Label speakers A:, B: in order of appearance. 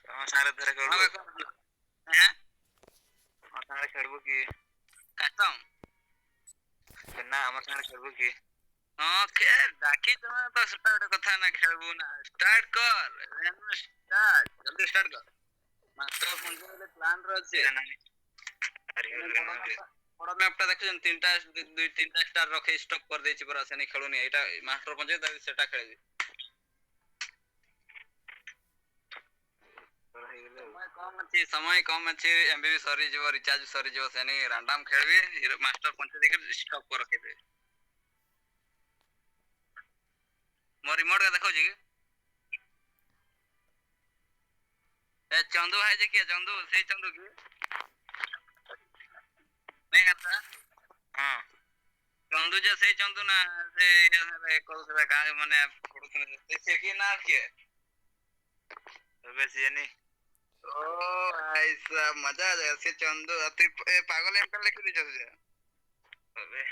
A: ତମ ସାଙ୍ଗରେ ଧରେ ଖେଳୁ हैं ଆମ ସାଙ୍ଗରେ ଖେଳିବୁ କି
B: कस्टम
A: ନା ଆମ ସାଙ୍ଗରେ ଖେଳିବୁ କି
B: हाँ खेल डाकी तुम्हें तो स्टार्ट कथा ना खेलबू ना स्टार्ट कर स्टार्ट जल्दी स्टार्ट कर मास्टर पंजरे प्लान रो अछि बड़ मैपटा देखछन तीनटा दुई तीनटा स्टार रखे स्टॉप कर देछि पूरा सेनी खेलुनी एटा मास्टर पंजे सेटा खेलबी समय कम अच्छी एमबी सरी जीव रिचार्ज सरी जीव सेनी रैंडम खेलबी मास्टर पंचे देख स्टॉप कर रखे दे मो रिमोट का देखो जी ए चंदू है जे के चंदू से चंदू की नहीं करता
A: हां
B: चंदू जे से चंदू ना से या को से का माने पड़ुछन से की ना के
A: बेसी नहीं
B: ओ ऐसा मजा आ जाएगा से चंदू पागल एम लिख दी अबे